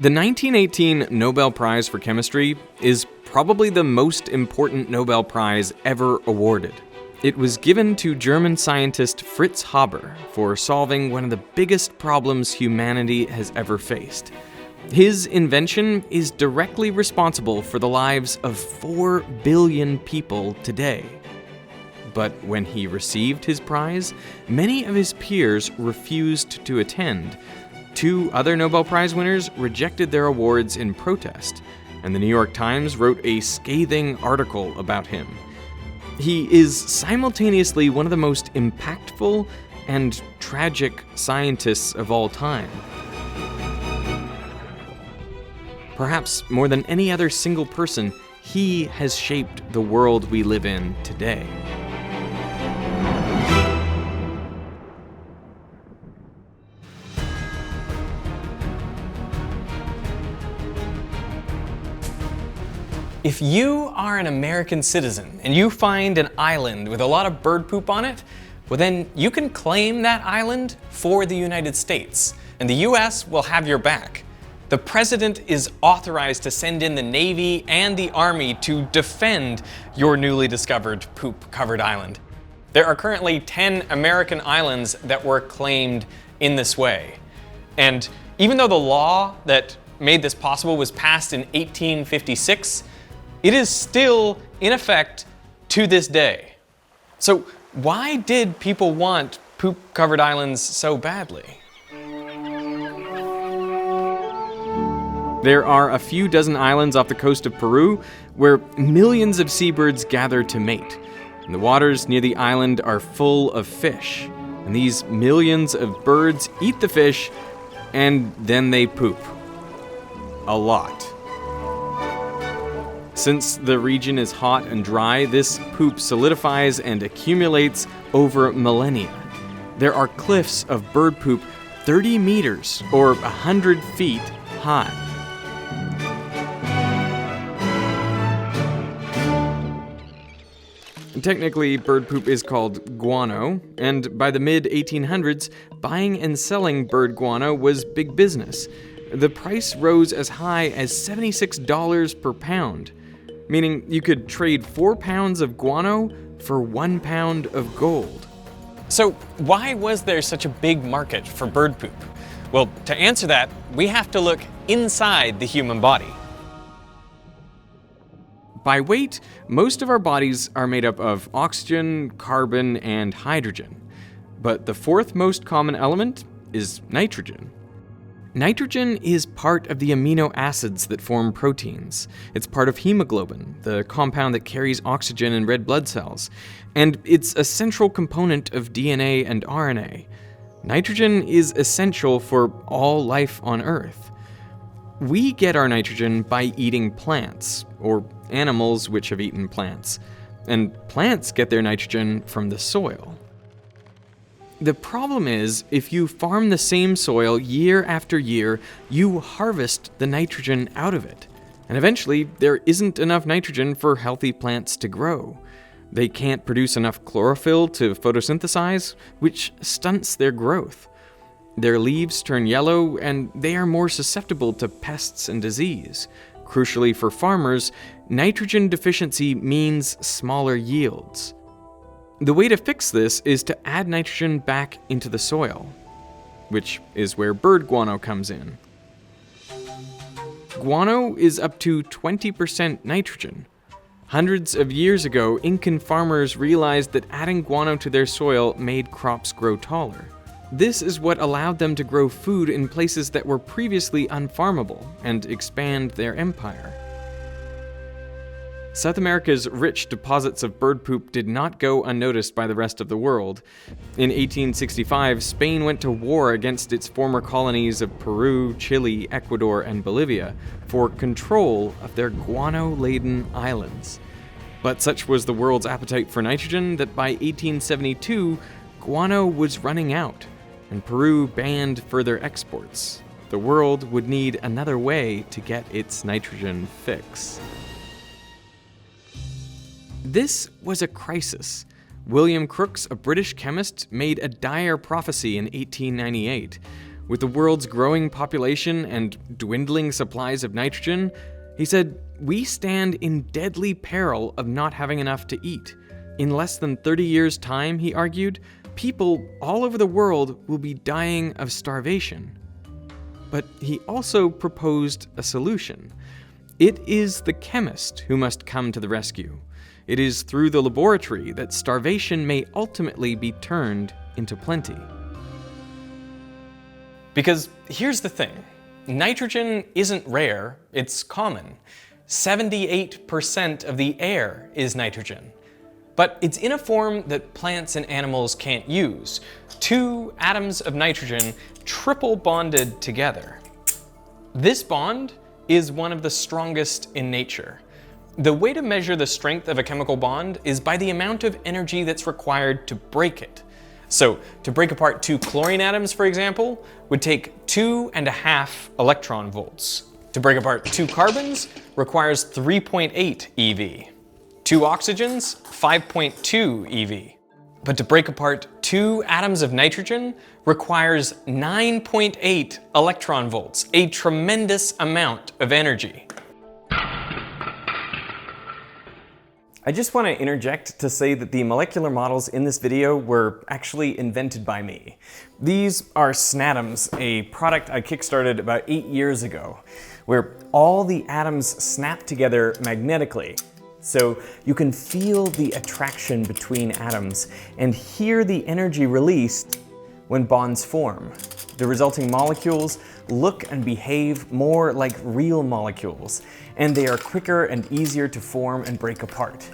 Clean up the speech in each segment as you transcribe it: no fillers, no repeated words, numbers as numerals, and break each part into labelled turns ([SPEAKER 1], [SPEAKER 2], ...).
[SPEAKER 1] The 1918 Nobel Prize for Chemistry is probably the most important Nobel Prize ever awarded. It was given to German scientist Fritz Haber for solving one of the biggest problems humanity has ever faced. His invention is directly responsible for the lives of 4 billion people today. But when he received his prize, many of his peers refused to attend. 2 other Nobel Prize winners rejected their awards in protest, and the New York Times wrote a scathing article about him. He is simultaneously one of the most impactful and tragic scientists of all time. Perhaps more than any other single person, he has shaped the world we live in today. If you are an American citizen and you find an island with a lot of bird poop on it, well then you can claim that island for the United States, and the US will have your back. The president is authorized to send in the Navy and the Army to defend your newly discovered poop-covered island. There are currently 10 American islands that were claimed in this way. And even though the law that made this possible was passed in 1856, it is still in effect to this day. So why did people want poop-covered islands so badly? There are a few dozen islands off the coast of Peru where millions of seabirds gather to mate. And the waters near the island are full of fish. And these millions of birds eat the fish, and then they poop. A lot. Since the region is hot and dry, this poop solidifies and accumulates over millennia. There are cliffs of bird poop 30 meters or 100 feet high. Technically, bird poop is called guano, and by the mid-1800s, buying and selling bird guano was big business. The price rose as high as $76 per pound, meaning you could trade 4 pounds of guano for 1 pound of gold. So why was there such a big market for bird poop? Well, to answer that, we have to look inside the human body. By weight, most of our bodies are made up of oxygen, carbon, and hydrogen. But the 4th most common element is nitrogen. Nitrogen is part of the amino acids that form proteins. It's part of hemoglobin, the compound that carries oxygen in red blood cells, and it's a central component of DNA and RNA. Nitrogen is essential for all life on Earth. We get our nitrogen by eating plants, or animals which have eaten plants, and plants get their nitrogen from the soil. The problem is, if you farm the same soil year after year, you harvest the nitrogen out of it. And eventually, there isn't enough nitrogen for healthy plants to grow. They can't produce enough chlorophyll to photosynthesize, which stunts their growth. Their leaves turn yellow, and they are more susceptible to pests and disease. Crucially for farmers, nitrogen deficiency means smaller yields. The way to fix this is to add nitrogen back into the soil, which is where bird guano comes in. Guano is up to 20% nitrogen. Hundreds of years ago, Incan farmers realized that adding guano to their soil made crops grow taller. This is what allowed them to grow food in places that were previously unfarmable and expand their empire. South America's rich deposits of bird poop did not go unnoticed by the rest of the world. In 1865, Spain went to war against its former colonies of Peru, Chile, Ecuador, and Bolivia for control of their guano-laden islands. But such was the world's appetite for nitrogen that by 1872, guano was running out, and Peru banned further exports. The world would need another way to get its nitrogen fix. This was a crisis. William Crookes, a British chemist, made a dire prophecy in 1898. With the world's growing population and dwindling supplies of nitrogen, he said, "We stand in deadly peril of not having enough to eat. In less than 30 years' time," he argued, "people all over the world will be dying of starvation." But he also proposed a solution. It is the chemist who must come to the rescue. It is through the laboratory that starvation may ultimately be turned into plenty. Because here's the thing, nitrogen isn't rare, it's common. 78% of the air is nitrogen. But it's in a form that plants and animals can't use. 2 atoms of nitrogen triple bonded together. This bond is one of the strongest in nature. The way to measure the strength of a chemical bond is by the amount of energy that's required to break it. So, to break apart 2 chlorine atoms, for example, would take 2.5 electron volts. To break apart 2 carbons requires 3.8 eV. 2 oxygens, 5.2 eV. But to break apart 2 atoms of nitrogen requires 9.8 electron volts, a tremendous amount of energy. I just want to interject to say that the molecular models in this video were actually invented by me. These are Snatoms, a product I kickstarted about 8 years ago, where all the atoms snap together magnetically. So you can feel the attraction between atoms and hear the energy released when bonds form. The resulting molecules look and behave more like real molecules, and they are quicker and easier to form and break apart.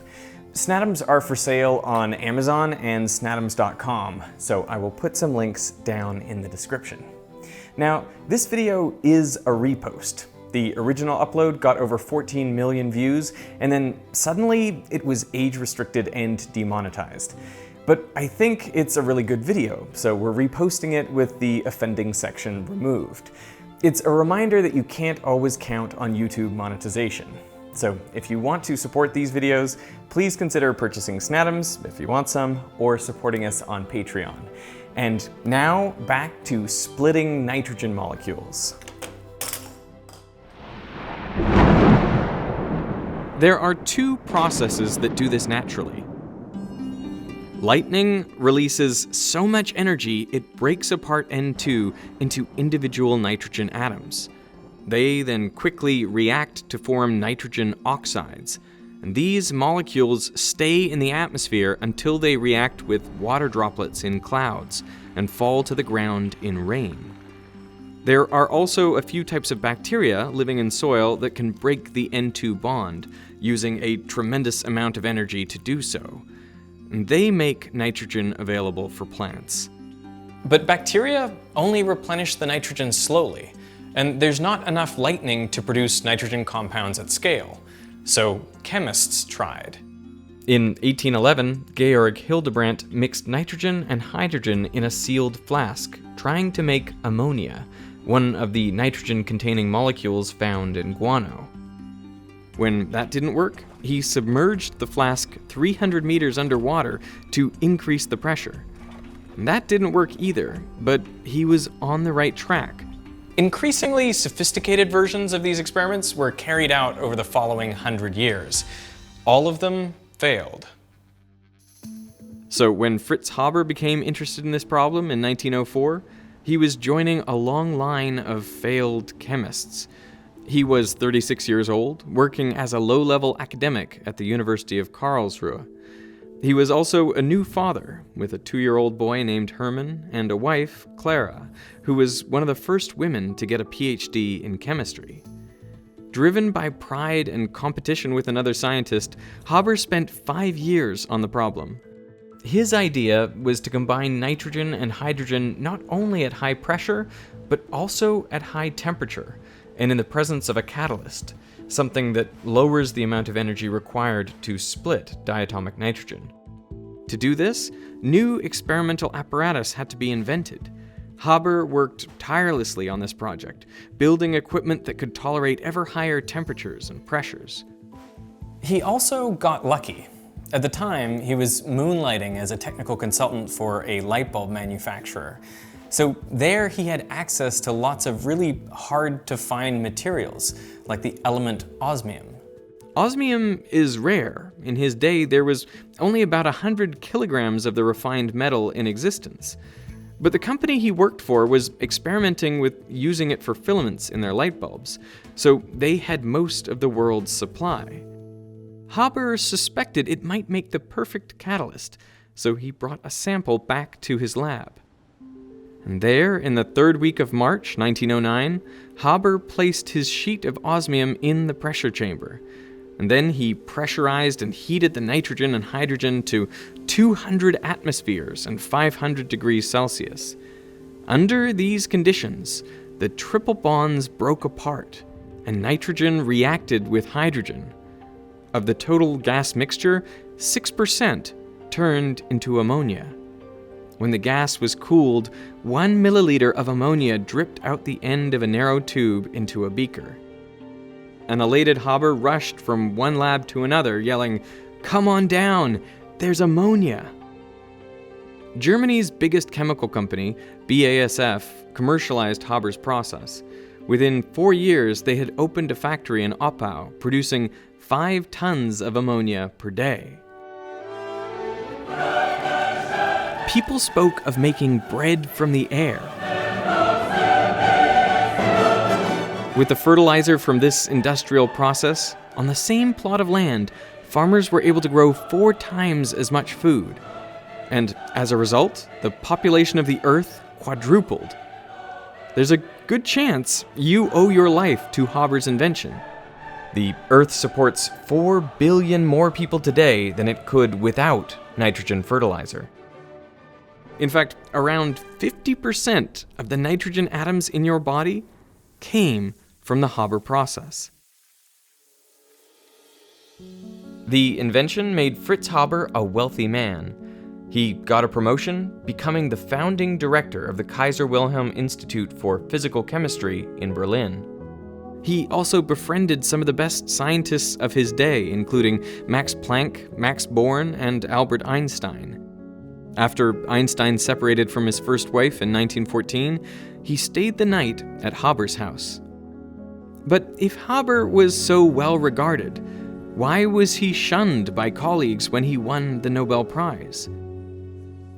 [SPEAKER 1] Snatoms are for sale on Amazon and snatoms.com, so I will put some links down in the description. Now, this video is a repost. The original upload got over 14 million views, and then suddenly it was age restricted and demonetized. But I think it's a really good video, so we're reposting it with the offending section removed. It's a reminder that you can't always count on YouTube monetization. So if you want to support these videos, please consider purchasing Snatoms if you want some, or supporting us on Patreon. And now back to splitting nitrogen molecules. There are 2 processes that do this naturally. Lightning releases so much energy it breaks apart N2 into individual nitrogen atoms. They then quickly react to form nitrogen oxides, and these molecules stay in the atmosphere until they react with water droplets in clouds and fall to the ground in rain. There are also a few types of bacteria living in soil that can break the N2 bond, using a tremendous amount of energy to do so. And they make nitrogen available for plants. But bacteria only replenish the nitrogen slowly, and there's not enough lightning to produce nitrogen compounds at scale. So chemists tried. In 1811, Georg Hildebrandt mixed nitrogen and hydrogen in a sealed flask, trying to make ammonia, one of the nitrogen-containing molecules found in guano. When that didn't work, he submerged the flask 300 meters underwater to increase the pressure. And that didn't work either, but he was on the right track. Increasingly sophisticated versions of these experiments were carried out over the following 100 years. All of them failed. So when Fritz Haber became interested in this problem in 1904, he was joining a long line of failed chemists. He was 36 years old, working as a low-level academic at the University of Karlsruhe. He was also a new father, with a 2-year-old boy named Hermann and a wife, Clara, who was one of the first women to get a PhD in chemistry. Driven by pride and competition with another scientist, Haber spent 5 years on the problem. His idea was to combine nitrogen and hydrogen not only at high pressure, but also at high temperature, and in the presence of a catalyst, something that lowers the amount of energy required to split diatomic nitrogen. To do this, new experimental apparatus had to be invented. Haber worked tirelessly on this project, building equipment that could tolerate ever higher temperatures and pressures. He also got lucky. At the time, he was moonlighting as a technical consultant for a light bulb manufacturer.
[SPEAKER 2] So there he had access to lots of really hard to find materials, like the element osmium.
[SPEAKER 1] Osmium is rare. In his day, there was only about 100 kilograms of the refined metal in existence. But the company he worked for was experimenting with using it for filaments in their light bulbs, so they had most of the world's supply. Haber suspected it might make the perfect catalyst, so he brought a sample back to his lab. And there, in the third week of March 1909, Haber placed his sheet of osmium in the pressure chamber, and then he pressurized and heated the nitrogen and hydrogen to 200 atmospheres and 500 degrees Celsius. Under these conditions, the triple bonds broke apart, and nitrogen reacted with hydrogen. Of the total gas mixture, 6% turned into ammonia. When the gas was cooled, 1 milliliter of ammonia dripped out the end of a narrow tube into a beaker. An elated Haber rushed from one lab to another, yelling, "Come on down! There's ammonia!" Germany's biggest chemical company, BASF, commercialized Haber's process. Within 4 years, they had opened a factory in Oppau, producing 5 tons of ammonia per day. People spoke of making bread from the air. With the fertilizer from this industrial process, on the same plot of land, farmers were able to grow 4 times as much food. And as a result, the population of the Earth quadrupled. There's a good chance you owe your life to Haber's invention. The Earth supports 4 billion more people today than it could without nitrogen fertilizer. In fact, around 50% of the nitrogen atoms in your body came from the Haber process. The invention made Fritz Haber a wealthy man. He got a promotion, becoming the founding director of the Kaiser Wilhelm Institute for Physical Chemistry in Berlin. He also befriended some of the best scientists of his day, including Max Planck, Max Born, and Albert Einstein. After Einstein separated from his first wife in 1914, he stayed the night at Haber's house. But if Haber was so well regarded, why was he shunned by colleagues when he won the Nobel Prize?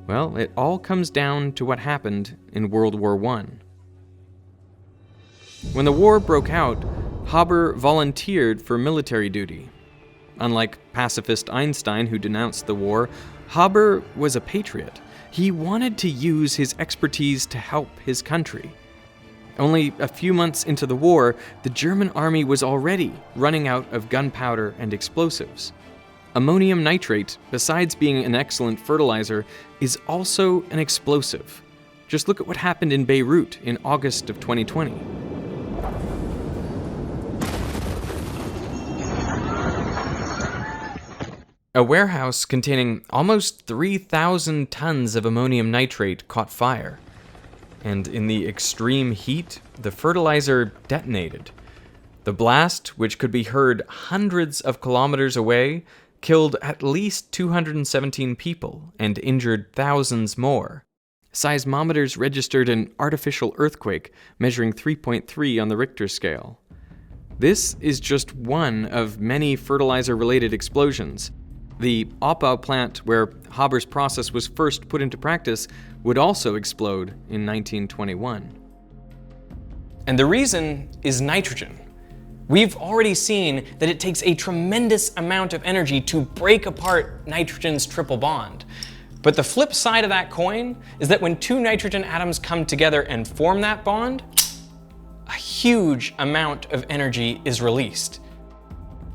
[SPEAKER 1] Well, it all comes down to what happened in World War I. When the war broke out, Haber volunteered for military duty. Unlike pacifist Einstein, who denounced the war, Haber was a patriot. He wanted to use his expertise to help his country. Only a few months into the war, the German army was already running out of gunpowder and explosives. Ammonium nitrate, besides being an excellent fertilizer, is also an explosive. Just look at what happened in Beirut in August of 2020. A warehouse containing almost 3,000 tons of ammonium nitrate caught fire. And in the extreme heat, the fertilizer detonated. The blast, which could be heard hundreds of kilometers away, killed at least 217 people and injured thousands more. Seismometers registered an artificial earthquake measuring 3.3 on the Richter scale. This is just one of many fertilizer-related explosions. The Oppau plant, where Haber's process was first put into practice, would also explode in 1921. And the reason is nitrogen. We've already seen that it takes a tremendous amount of energy to break apart nitrogen's triple bond. But the flip side of that coin is that when 2 nitrogen atoms come together and form that bond, a huge amount of energy is released.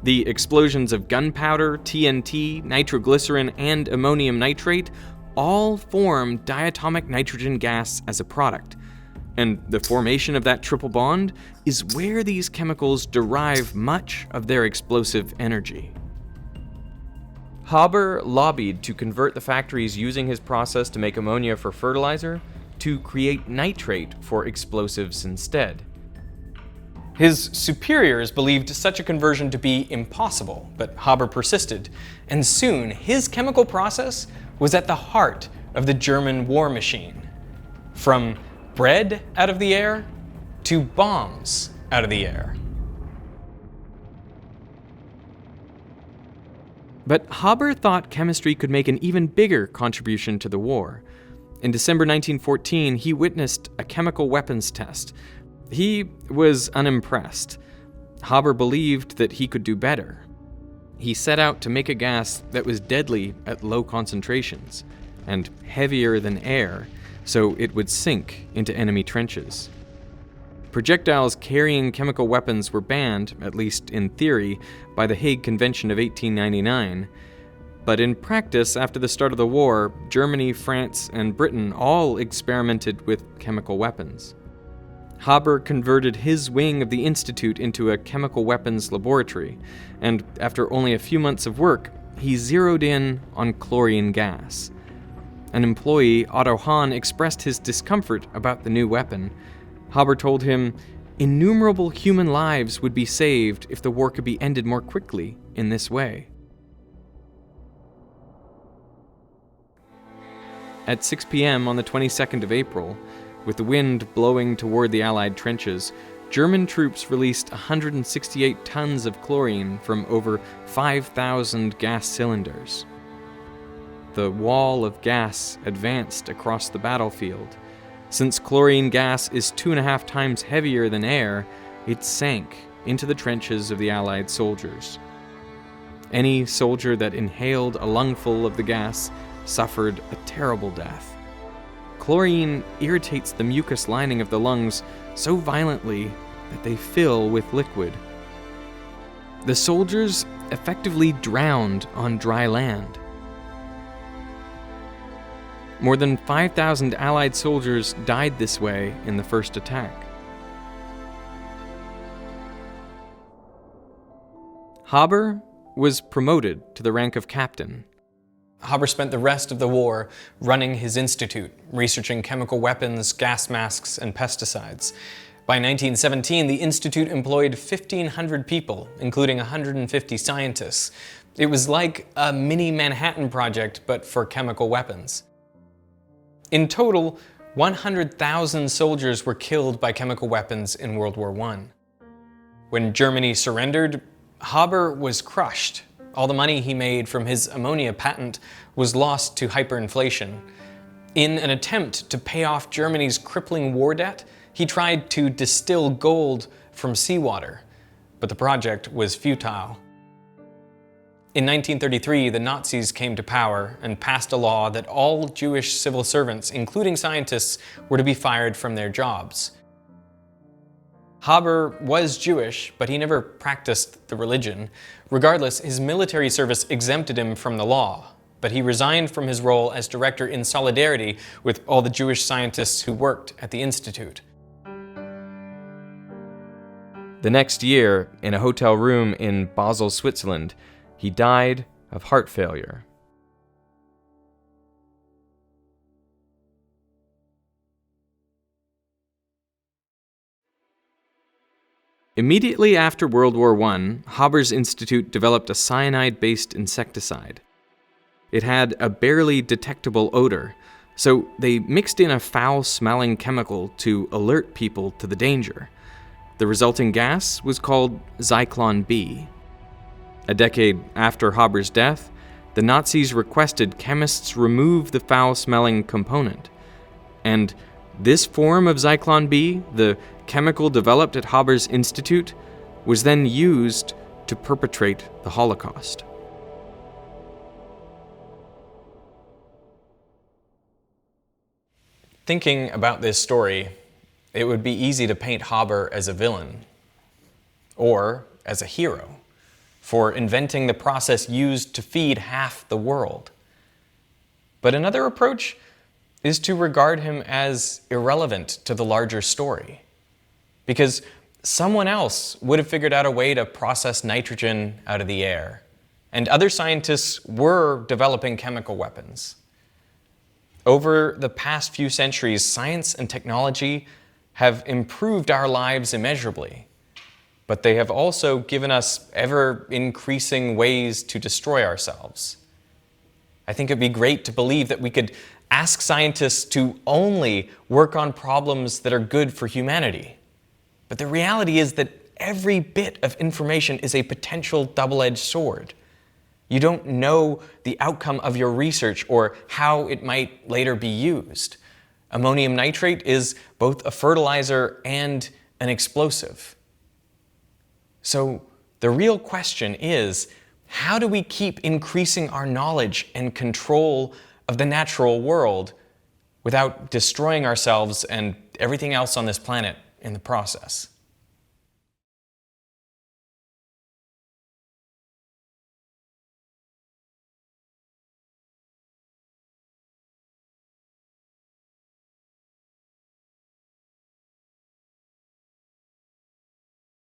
[SPEAKER 1] The explosions of gunpowder, TNT, nitroglycerin, and ammonium nitrate all form diatomic nitrogen gas as a product. And the formation of that triple bond is where these chemicals derive much of their explosive energy. Haber lobbied to convert the factories using his process to make ammonia for fertilizer to create nitrate for explosives instead. His superiors believed such a conversion to be impossible, but Haber persisted, and soon his chemical process was at the heart of the German war machine. From
[SPEAKER 2] bread out of the air to bombs out of the air.
[SPEAKER 1] But Haber thought chemistry could make an even bigger contribution to the war. In December 1914, he witnessed a chemical weapons test. He was unimpressed. Haber believed that he could do better. He set out to make a gas that was deadly at low concentrations and heavier than air, so it would sink into enemy trenches. Projectiles carrying chemical weapons were banned, at least in theory, by the Hague Convention of 1899. But in practice, after the start of the war, Germany, France, and Britain all experimented with chemical weapons. Haber converted his wing of the Institute into a chemical weapons laboratory, and after only a few months of work, he zeroed in on chlorine gas. An employee, Otto Hahn, expressed his discomfort about the new weapon. Haber told him, innumerable human lives would be saved if the war could be ended more quickly in this way. At 6 p.m. on the 22nd of April, with the wind blowing toward the Allied trenches, German troops released 168 tons of chlorine from over 5,000 gas cylinders. The wall of gas advanced across the battlefield. Since chlorine gas is 2.5 times heavier than air, it sank into the trenches of the Allied soldiers. Any soldier that inhaled a lungful of the gas suffered a terrible death. Chlorine irritates the mucous lining of the lungs so violently that they fill with liquid. The soldiers effectively drowned on dry land. More than 5,000 Allied soldiers died this way in the first attack. Haber was promoted to the rank of captain.
[SPEAKER 2] Haber spent the rest of the war running his institute, researching chemical weapons, gas masks, and pesticides. By 1917, the institute employed 1,500 people, including 150 scientists. It was like a mini Manhattan Project, but for chemical weapons. In total, 100,000 soldiers were killed by chemical weapons in World War I. When Germany surrendered, Haber was crushed. All the money he made from his ammonia patent was lost to hyperinflation. In an attempt to pay off Germany's crippling war debt, he tried to distill gold from seawater, but the project was futile. In 1933, the Nazis came to power and passed a law that all Jewish civil servants, including scientists, were to be fired from their jobs. Haber was Jewish, but he never practiced the religion. Regardless, his military service exempted him from the law, but he resigned from his role as director in solidarity with all the Jewish scientists who worked at the Institute.
[SPEAKER 1] The next year, in a hotel room in Basel, Switzerland, he died of heart failure. Immediately after World War I, Haber's institute developed a cyanide-based insecticide. It had a barely detectable odor, so they mixed in a foul-smelling chemical to alert people to the danger. The resulting gas was called Zycon B. A decade after Haber's death, the Nazis requested chemists remove the foul-smelling component. And this form of Zycon B, the chemical developed at Haber's institute, was then used to perpetrate the Holocaust.
[SPEAKER 2] Thinking about this story, it would be easy to paint Haber as a villain, or as a hero, for inventing the process used to feed half the world. But another approach is to regard him as irrelevant to the larger story, because someone else would have figured out a way to process nitrogen out of the air, and other scientists were developing chemical weapons. Over the past few centuries, science and technology have improved our lives immeasurably, but they have also given us ever-increasing ways to destroy ourselves. I think it'd be great to believe that we could ask scientists to only work on problems that are good for humanity. But the reality is that every bit of information is a potential double-edged sword. You don't know the outcome of your research or how it might later be used. Ammonium nitrate is both a fertilizer and an explosive. So the real question is, how do we keep increasing our knowledge and control of the natural world without destroying ourselves and everything else on this planet in the process?